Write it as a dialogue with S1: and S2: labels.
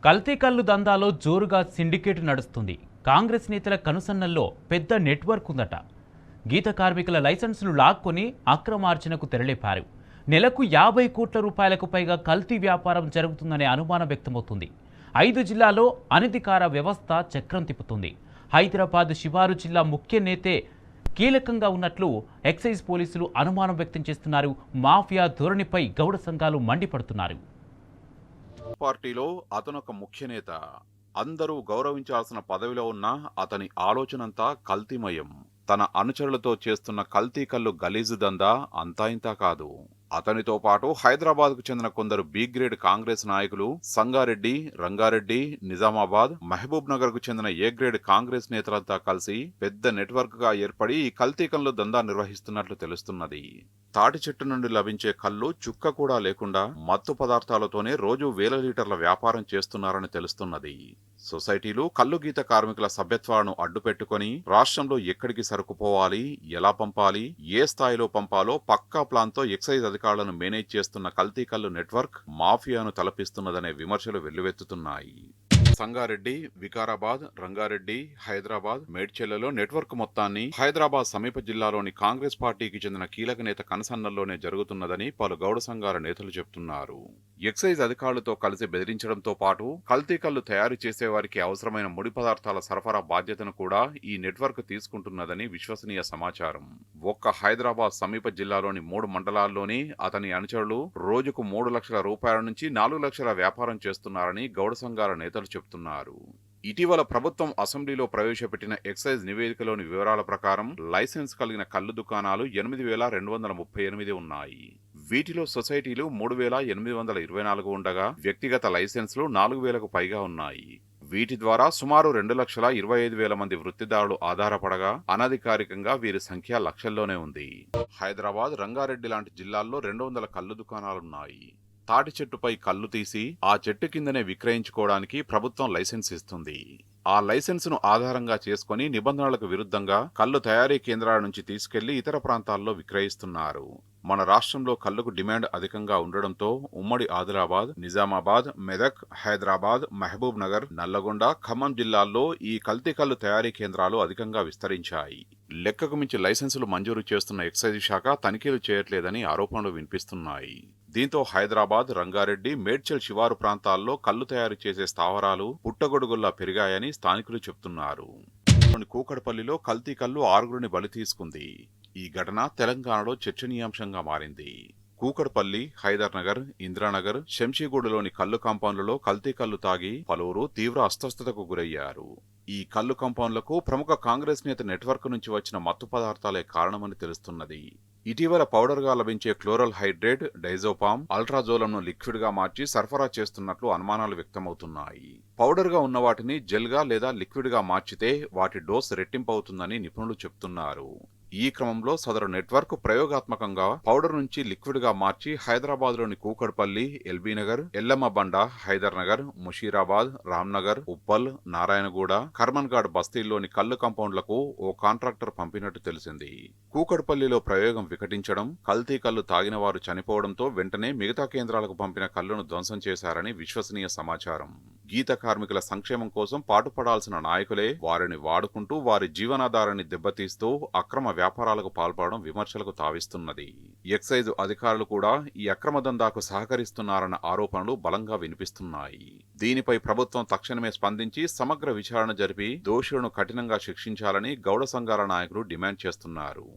S1: కల్తీ కల్లు దందాలో జోరుగా సిండికేట్ నడుస్తుంది. కాంగ్రెస్ నేతల కనుసన్నల్లో పెద్ద నెట్వర్క్ ఉందట. గీత కార్మికుల లైసెన్సులు లాక్కొని అక్రమార్జనకు తెరలేపారు. నెలకు 50 కోట్ల రూపాయలకు పైగా కల్తీ వ్యాపారం జరుగుతుందనే అనుమానం వ్యక్తమవుతుంది. 5 జిల్లాల్లో అనధికార వ్యవస్థ చక్రం తిప్పుతుంది. హైదరాబాద్ శివారు జిల్లా ముఖ్య నేతే కీలకంగా ఉన్నట్లు ఎక్సైజ్ పోలీసులు అనుమానం వ్యక్తం చేస్తున్నారు. మాఫియా ధోరణిపై గౌడ సంఘాలు మండిపడుతున్నారు.
S2: పార్టీలో అతనొక ముఖ్య నేత. అందరూ గౌరవించాల్సిన పదవిలో ఉన్న అతని ఆలోచనంతా కల్తీమయం. తన అనుచరులతో చేస్తున్న కల్తీ కల్లు గలీజు దందా అంతా ఇంతా కాదు. అతనితో పాటు హైదరాబాద్కు చెందిన కొందరు బి గ్రేడ్ కాంగ్రెస్ నాయకులు, సంగారెడ్డి, రంగారెడ్డి, నిజామాబాద్, మహబూబ్ నగర్ కు చెందిన ఏ గ్రేడ్ కాంగ్రెస్ నేతలంతా కలిసి పెద్ద నెట్వర్క్ గా ఏర్పడి ఈ కల్తీ కల్లు దందా నిర్వహిస్తున్నట్లు తెలుస్తున్నది. తాటి చెట్టు నుండి లభించే కల్లు చుక్క కూడా లేకుండా మత్తు పదార్థాలతోనే రోజు వేల లీటర్ల వ్యాపారం చేస్తున్నారని తెలుస్తున్నది. సొసైటీలు కల్లు గీత కార్మికుల సభ్యత్వాలను అడ్డుపెట్టుకుని రాష్ట్రంలో ఎక్కడికి సరుకు పోవాలి, ఎలా పంపాలి, ఏ స్థాయిలో పంపాలో పక్కా ప్లాన్తో ఎక్సైజ్ అధికారులను మేనేజ్ చేస్తున్న కల్తీ కల్లు నెట్వర్క్ మాఫియాను తలపిస్తున్నదనే విమర్శలు వెల్లువెత్తుతున్నాయి. సంగారెడ్డి, వికారాబాద్, రంగారెడ్డి, హైదరాబాద్, మేడ్చెల్లలో నెట్వర్క్ మొత్తాన్ని హైదరాబాద్ సమీప జిల్లాలోని కాంగ్రెస్ పార్టీకి చెందిన కీలక నేత కనసన్నల్లోనే జరుగుతున్నదని పలు గౌడ సంఘాల నేతలు చెబుతున్నారు. ఎక్సైజ్ అధికారులతో కలిసి బెదిరించడంతో పాటు కల్తీ కల్లు తయారు చేసేవారికి అవసరమైన ముడి పదార్థాల సరఫరా బాధ్యతను కూడా ఈ నెట్వర్క్ తీసుకుంటున్నదని విశ్వసనీయ సమాచారం. ఒక్క హైదరాబాద్ సమీప జిల్లాలోని 3 మండలాల్లోనే అతని అనుచరులు రోజుకు 3 లక్షల రూపాయల నుంచి 4 లక్షల వ్యాపారం చేస్తున్నారని గౌడ సంఘాల నేతలు చెబుతున్నారు. ఇటీవల ప్రభుత్వం అసెంబ్లీలో ప్రవేశపెట్టిన ఎక్సైజ్ నివేదికలోని వివరాల ప్రకారం లైసెన్స్ కలిగిన కల్లు దుకాణాలు 8,238 ఉన్నాయి. వీటిలో సొసైటీలు 3,824 ఉండగా వ్యక్తిగత లైసెన్సులు 4,000కు పైగా ఉన్నాయి. వీటి ద్వారా సుమారు 2,25,000 మంది వృత్తిదారులు ఆధారపడగా అనధికారికంగా వీరి సంఖ్య లక్షల్లోనే ఉంది. హైదరాబాద్, రంగారెడ్డి లాంటి జిల్లాల్లో 200 కల్లు దుకాణాలున్నాయి. తాటి చెట్టుపై కల్లు తీసి ఆ చెట్టు కిందనే విక్రయించుకోవడానికి ప్రభుత్వం లైసెన్స్ ఇస్తుంది. ఆ లైసెన్సును ఆధారంగా చేసుకుని నిబంధనలకు విరుద్ధంగా కల్లు తయారీ కేంద్రాల నుంచి తీసుకెళ్లి ఇతర ప్రాంతాల్లో విక్రయిస్తున్నారు. మన రాష్ట్రంలో కల్లుకు డిమాండ్ అధికంగా ఉండడంతో ఉమ్మడి ఆదిలాబాద్, నిజామాబాద్, మెదక్, హైదరాబాద్, మహబూబ్ నగర్, నల్లగొండ, ఖమ్మం జిల్లాల్లో ఈ కల్తీ కల్లు తయారీ కేంద్రాలు అధికంగా విస్తరించాయి. లెక్కకు మించి లైసెన్సులు మంజూరు చేస్తున్న ఎక్సైజ్ శాఖ తనిఖీలు చేయట్లేదని ఆరోపణలు వినిపిస్తున్నాయి. దీంతో హైదరాబాద్, రంగారెడ్డి, మేడ్చల్ శివారు ప్రాంతాల్లో కల్లు తయారు చేసే స్థావరాలు పుట్టగొడుగుల్లా పెరిగాయని స్థానికులు చెబుతున్నారు. కూకట్పల్లిలో కల్తీ కల్లు 6గురిని బలి తీసుకుంది. ఈ ఘటన తెలంగాణలో చర్చనీయాంశంగా మారింది. కూకట్పల్లి, హైదర్ నగర్, ఇంద్రానగర్, శంషీగూడలోని కల్లు కాంపౌండ్లలో కల్తీ కల్లు తాగి పలువురు తీవ్ర అస్వస్థతకు గురయ్యారు. ఈ కల్లు కాంపౌండ్లకు ప్రముఖ కాంగ్రెస్ నేత నెట్వర్క్ నుంచి వచ్చిన మత్తు పదార్థాలే కారణమని తెలుస్తున్నది. ఇటీవల పౌడర్గా లభించే క్లోరల్ హైడ్రేట్, డైజోపామ్, అల్ట్రాజోలంను లిక్విడ్ గా మార్చి సరఫరా చేస్తున్నట్లు అనుమానాలు వ్యక్తమవుతున్నాయి. పౌడర్ గా ఉన్న వాటిని జెల్ గా లేదా లిక్విడ్ గా మార్చితే వాటి డోస్ రెట్టింపు అవుతుందని నిపుణులు చెబుతున్నారు. ఈ క్రమంలో సదరు నెట్వర్క్ ప్రయోగాత్మకంగా పౌడర్ నుంచి లిక్విడ్ గా మార్చి హైదరాబాద్ లోని కూకట్పల్లి, ఎల్బీనగర్, ఎల్లమ్మబండ, హైదర్ నగర్, ముషీరాబాద్, రామ్నగర్, ఉప్పల్, నారాయణగూడ, కర్మన్ఘాట్ బస్తీల్లోని కల్లు కాంపౌండ్లకు ఓ కాంట్రాక్టర్ పంపినట్టు తెలిసింది. కూకట్పల్లిలో ప్రయోగం వికటించడం, కల్తీ కల్లు తాగిన వారు చనిపోవడంతో వెంటనే మిగతా కేంద్రాలకు పంపిన కల్లును ధ్వంసం చేశారని విశ్వసనీయ సమాచారం. గీత కార్మికుల సంక్షేమం కోసం పాటుపడాల్సిన నాయకులే వారిని వాడుకుంటూ వారి జీవనాధారాన్ని దెబ్బతీస్తూ అక్రమ వ్యాపారాలకు పాల్పడడం విమర్శలకు తావిస్తున్నది. ఎక్సైజ్ అధికారులు కూడా ఈ అక్రమ దందాకు సహకరిస్తున్నారన్న ఆరోపణలు బలంగా వినిపిస్తున్నాయి. దీనిపై ప్రభుత్వం తక్షణమే స్పందించి సమగ్ర విచారణ జరిపి దోషులను కఠినంగా శిక్షించాలని గౌడ సంఘాల నాయకులు డిమాండ్ చేస్తున్నారు.